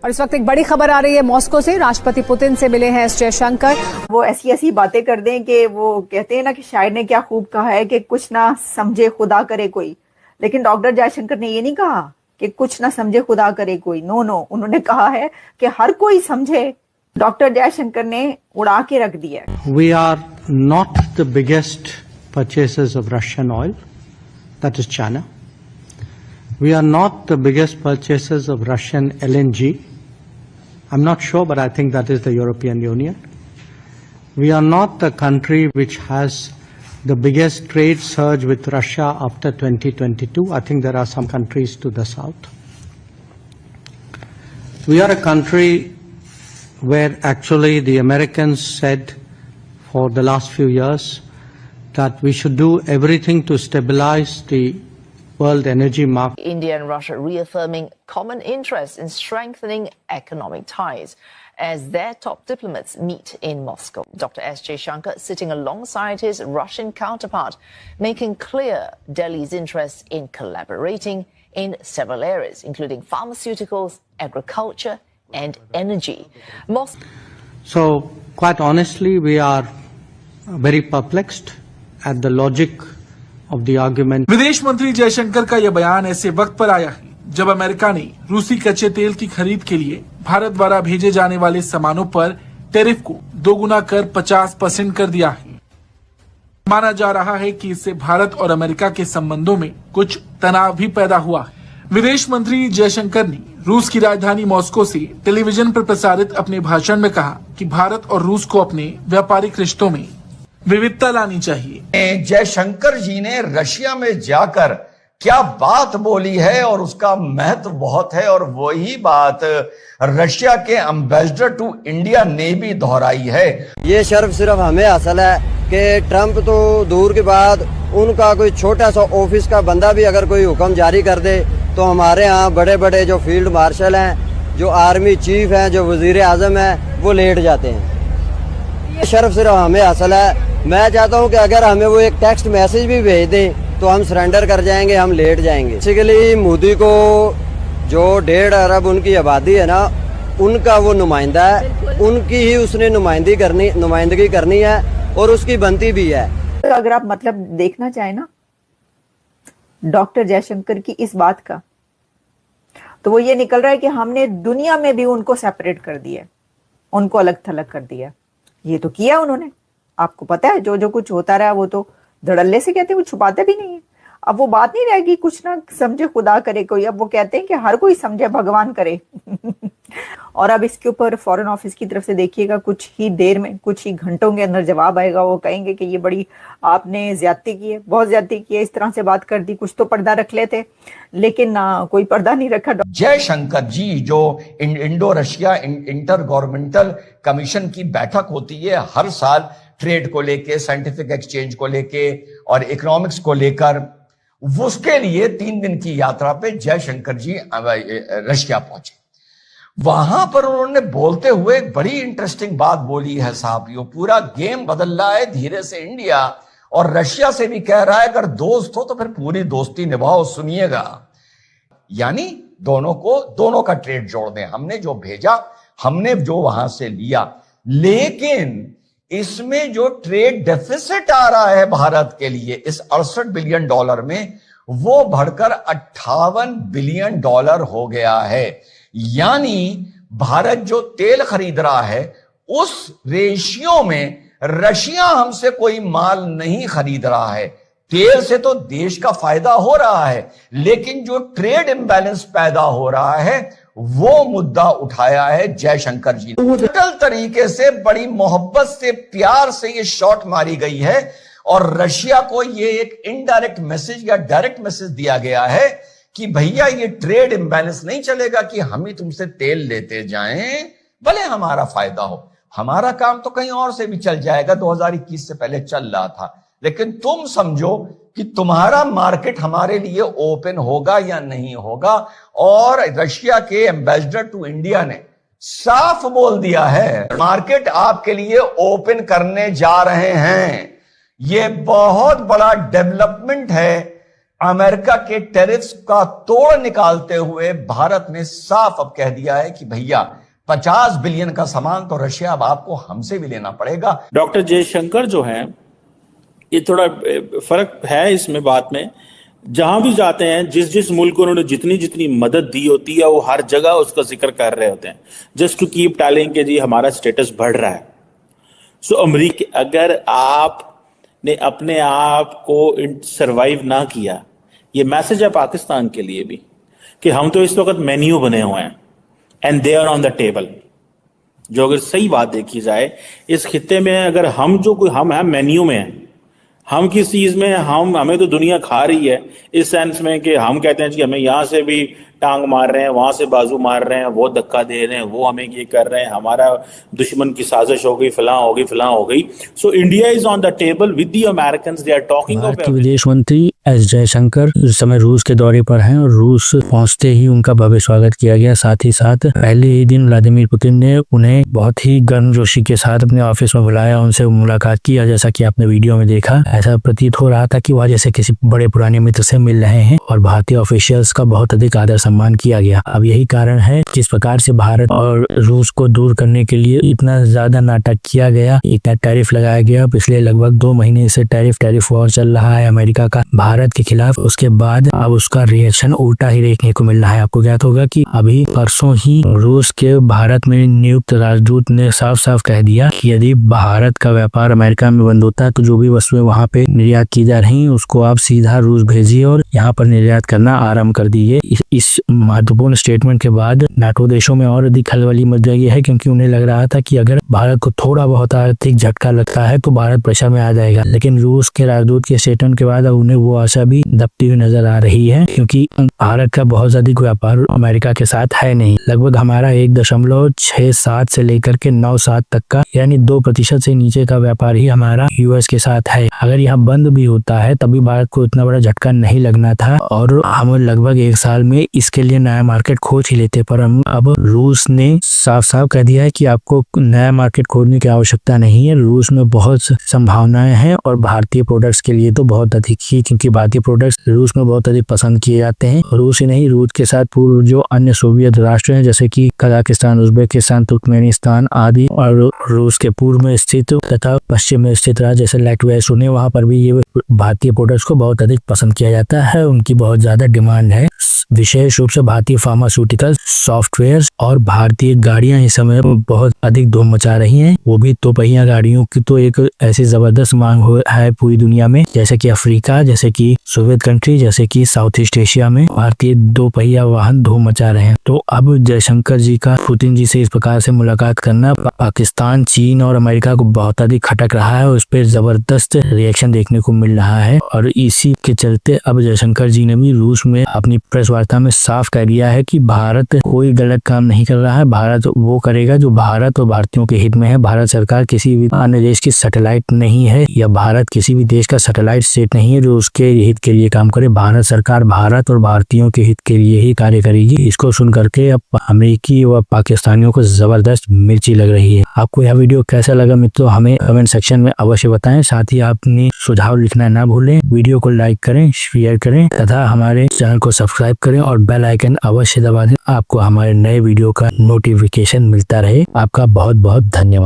और इस वक्त एक बड़ी खबर आ रही है मॉस्को से। राष्ट्रपति पुतिन से मिले हैं एस जयशंकर। वो ऐसी ऐसी बातें कर दें कि वो कहते हैं ना कि शायर ने क्या खूब कहा है कि कुछ ना समझे खुदा करे कोई, लेकिन डॉक्टर जयशंकर ने ये नहीं कहा कि कुछ ना समझे खुदा करे कोई। नो नो, उन्होंने कहा है कि हर कोई समझे। डॉक्टर जयशंकर ने उड़ा के रख दिया। We are not the biggest purchasers of Russian oil, that is China. We are not the biggest purchasers of Russian LNG. I'm not sure, but I think that is the European Union. We are not the country which has the biggest trade surge with Russia after 2022. I think there are some countries to the south. We are a country where actually the Americans said for the last few years that we should do everything to stabilize the world energy market. India and Russia reaffirming common interest in strengthening economic ties as their top diplomats meet in Moscow. Dr. S. Jaishankar sitting alongside his Russian counterpart, making clear Delhi's interest in collaborating in several areas, including pharmaceuticals, agriculture, and energy. So, quite honestly, we are very perplexed at the logic of the argument. विदेश मंत्री जयशंकर का यह बयान ऐसे वक्त पर आया है जब अमेरिका ने रूसी कच्चे तेल की खरीद के लिए भारत द्वारा भेजे जाने वाले सामानों पर टैरिफ को दोगुना कर 50% कर दिया है। माना जा रहा है कि इससे भारत और अमेरिका के संबंधों में कुछ तनाव भी पैदा हुआ है। विदेश मंत्री जयशंकर ने रूस की राजधानी मॉस्को से टेलीविजन पर प्रसारित अपने भाषण में कहा कि भारत और रूस को अपने व्यापारिक रिश्तों में विविधता लानी चाहिए। जयशंकर जी ने रशिया में जाकर क्या बात बोली है और उसका महत्व बहुत है, और वही बात रशिया के एम्बेसडर टू इंडिया ने भी दोहराई है। ये शर्फ सिर्फ हमें हासिल है कि ट्रंप तो दूर के बाद उनका कोई छोटा सा ऑफिस का बंदा भी अगर कोई हुक्म जारी कर दे तो हमारे यहाँ बड़े बड़े जो फील्ड मार्शल हैं, जो आर्मी चीफ हैं, जो वजीर आजम हैं, वो लेट जाते हैं। ये शर्फ सिर्फ हमें हासिल है। मैं चाहता हूं कि अगर हमें वो एक टेक्स्ट मैसेज भी भेज दें तो हम सरेंडर कर जाएंगे, हम लेट जाएंगे। बेसिकली मोदी को जो 1.5 अरब उनकी आबादी है ना, उनका वो नुमाइंदा है, उनकी ही उसने नुमाइंदगी करनी है और उसकी बनती भी है। अगर आप मतलब देखना चाहें ना डॉक्टर जयशंकर की इस बात का, तो वो ये निकल रहा है कि हमने दुनिया में भी उनको सेपरेट कर दिया, उनको अलग थलग कर दिया। ये तो किया उन्होंने, आपको पता है। जो जो कुछ होता रहा वो तो धड़ल्ले से कहते हैं, वो छुपाते भी नहीं है। अब वो बात नहीं रहेगी कुछ ना समझे खुदा करे कोई, अब वो कहते हैं कि हर कोई समझे भगवान करे। और अब इसके ऊपर फॉरेन ऑफिस की तरफ से देखिएगा कुछ ही देर में, कुछ ही घंटों के अंदर जवाब आएगा। वो कहेंगे कि ये बड़ी आपने ज्यादती की है, बहुत ज्यादती की है, इस तरह से बात कर दी। कुछ तो पर्दा रख लेते, लेकिन ना कोई पर्दा नहीं रखा। जयशंकर जी जो Indo Russia inter governmental commission की बैठक होती है हर साल, ट्रेड को लेके, साइंटिफिक एक्सचेंज को लेके और इकोनॉमिक्स को लेकर, उसके लिए 3 दिन की यात्रा पे जयशंकर जी रशिया पहुंचे। वहां पर उन्होंने बोलते हुए एक बड़ी इंटरेस्टिंग बात बोली है साहब। ये पूरा गेम बदल रहा है धीरे से इंडिया, और रशिया से भी कह रहा है अगर दोस्त हो तो फिर पूरी दोस्ती निभाओ, सुनिएगा। यानी दोनों का ट्रेड जोड़ दें। हमने जो भेजा, हमने जो वहां से लिया, लेकिन इसमें जो ट्रेड डेफिसिट आ रहा है भारत के लिए इस $68 बिलियन में, वो बढ़कर $58 बिलियन हो गया है। यानी भारत जो तेल खरीद रहा है उस रेशियो में रशिया हमसे कोई माल नहीं खरीद रहा है। तेल से तो देश का फायदा हो रहा है, लेकिन जो ट्रेड इंबैलेंस पैदा हो रहा है वो मुद्दा उठाया है जयशंकर जी। टोटल तरीके से बड़ी मोहब्बत से, प्यार से ये शॉट मारी गई है, और रशिया को ये एक इनडायरेक्ट मैसेज या डायरेक्ट मैसेज दिया गया है कि भैया ये ट्रेड इंबैलेंस नहीं चलेगा कि हम ही तुमसे तेल लेते जाएं, भले हमारा फायदा हो। हमारा काम तो कहीं और से भी चल जाएगा, 2021 से पहले चल रहा था, लेकिन तुम समझो कि तुम्हारा मार्केट हमारे लिए ओपन होगा या नहीं होगा। और रशिया के एम्बेसडर टू इंडिया ने साफ बोल दिया है, मार्केट आपके लिए ओपन करने जा रहे हैं। ये बहुत बड़ा डेवलपमेंट है अमेरिका के टैरिफ्स का तोड़ निकालते हुए भारत ने साफ अब कह दिया है कि भैया 50 बिलियन का सामान तो रशिया अब आपको हमसे भी लेना पड़ेगा। डॉक्टर जयशंकर जो हैं, ये थोड़ा फर्क है इसमें बात में, जहां भी जाते हैं जिस मुल्क को उन्होंने जितनी मदद दी होती है वो हर जगह उसका जिक्र कर रहे होते हैं, जस्ट टू कीप टेलिंग कि जी हमारा स्टेटस बढ़ रहा है। सो अमेरिका, अगर आपने अपने आप को सरवाइव ना किया, ये मैसेज है पाकिस्तान के लिए भी कि हम तो इस वक्त मेन्यू बने हुए हैं and they are on the table. जो अगर सही बात देखी जाए इस खित्ते में, अगर हम हैं मेन्यू में हैं, हम किस चीज में, हमें तो दुनिया खा रही है इस सेंस में कि हम कहते हैं कि हमें यहां से भी टांग मार रहे हैं, वहां से बाजू मार रहे हैं, वो धक्का दे रहे हैं, वो हमें ये कर रहे हैं, हमारा दुश्मन की साजिश हो गई, फलां हो गई। So India is on the table with the Americans, they are talking. Bharat के विदेश मंत्री एस जयशंकर इस समय रूस के दौरे पर हैं और रूस पहुंचते ही उनका भव्य स्वागत किया गया। साथ ही साथ पहले ही दिन व्लादिमीर पुतिन ने उन्हें बहुत ही गर्मजोशी के साथ अपने ऑफिस में बुलाया, उनसे मुलाकात किया। जैसा कि आपने वीडियो में देखा, ऐसा प्रतीत हो रहा था कि वह जैसे किसी बड़े पुराने मित्र से मिल रहे हैं और भारतीय ऑफिशियल्स का बहुत अधिक आदर सम्मान किया गया। अब यही कारण है जिस प्रकार से भारत और रूस को दूर करने के लिए इतना ज्यादा नाटक किया गया, इतना टैरिफ लगाया गया। पिछले लगभग 2 महीने से टैरिफ वॉर चल रहा है अमेरिका का भारत के खिलाफ। उसके बाद अब उसका रिएक्शन उल्टा ही देखने को मिल रहा है। आपको ज्ञात होगा कि अभी परसों ही रूस के भारत में नियुक्त राजदूत ने साफ साफ कह दिया कि यदि भारत का व्यापार अमेरिका में बंद होता है तो जो भी वस्तुएं वहां पे निर्यात की जा रही उसको आप सीधा रूस भेजिए और यहाँ पर निर्यात करना आरंभ कर दीजिए। इस महत्वपूर्ण स्टेटमेंट के बाद नाटो देशों में और अधिक खलबली मच गई है, क्योंकि उन्हें लग रहा था कि अगर भारत को थोड़ा बहुत आर्थिक झटका लगता है तो भारत प्रेशर में आ जाएगा। लेकिन रूस के राजदूत के स्टेटमेंट के बाद अब उन्हें वो आशा भी दबती हुई नजर आ रही है, क्योंकि भारत का बहुत अधिक व्यापार अमेरिका के साथ है नहीं। लगभग हमारा 1.67 से लेकर के 9.7 तक का, यानी 2% से नीचे का व्यापार ही हमारा यूएस के साथ है। अगर यहाँ बंद भी होता है तभी भारत को इतना बड़ा झटका नहीं लगना था और हम लगभग 1 साल में इसके लिए नया मार्केट खोज ही लेते। पर अब रूस ने साफ साफ कह दिया है कि आपको नया मार्केट खोजने की आवश्यकता नहीं है। रूस में बहुत संभावनाएं हैं और भारतीय प्रोडक्ट्स के लिए तो बहुत अधिक ही, क्योंकि भारतीय प्रोडक्ट्स रूस में बहुत अधिक पसंद किए जाते हैं। रूस ही नहीं, रूस के साथ पूर्व जो अन्य सोवियत राष्ट्र हैं जैसे कि कजाकिस्तान, उज्बेकिस्तान, तुर्कमेनिस्तान आदि, और रूस के पूर्व में स्थित तथा पश्चिम में स्थित राज्य जैसे लैटविया, सुने वहां पर भी ये भारतीय प्रोडक्ट्स को बहुत अधिक पसंद किया जाता है। उनकी बहुत ज्यादा डिमांड है। विशेष रूप से भारतीय फार्मास्यूटिकल, सॉफ्टवेयर और भारतीय गाड़ियां इस समय बहुत अधिक धूम मचा रही हैं। वो भी 2 पहिया गाड़ियों की तो एक ऐसी जबरदस्त मांग है पूरी दुनिया में, जैसे कि अफ्रीका, जैसे कि सोवियत कंट्री, जैसे कि साउथ ईस्ट एशिया में भारतीय 2 पहिया वाहन धूम मचा रहे हैं। तो अब जयशंकर जी का पुतिन जी से इस प्रकार से मुलाकात करना पाकिस्तान, चीन और अमेरिका को बहुत अधिक खटक रहा है और उस पर जबरदस्त रिएक्शन देखने को मिल रहा है। और इसी के चलते अब जयशंकर जी ने भी रूस में अपनी प्रेस वार्ता में साफ कह दिया है कि भारत कोई गलत काम नहीं कर रहा है। भारत वो करेगा जो भारत और भारतीयों के हित में है। भारत सरकार किसी भी अन्य देश की सैटेलाइट नहीं है, या भारत किसी भी देश का सैटेलाइट स्टेट नहीं है जो उसके हित के लिए काम करे। भारत सरकार भारत और भारतीयों के हित के लिए ही कार्य करेगी। इसको सुन करके अब अमेरिकी व पाकिस्तानियों को जबरदस्त मिर्ची लग रही है। आपको यह वीडियो कैसा लगा मित्रों, हमें कमेंट सेक्शन में अवश्य बताएं। साथ ही अपनी सुझाव लिखना ना भूलें। वीडियो को लाइक करें, शेयर करें तथा हमारे चैनल को सब्सक्राइब करें और बेल आइकन अवश्य दबा दें। आपको हमारे नए वीडियो का नोटिफिकेशन मिलता रहे। आपका बहुत बहुत धन्यवाद।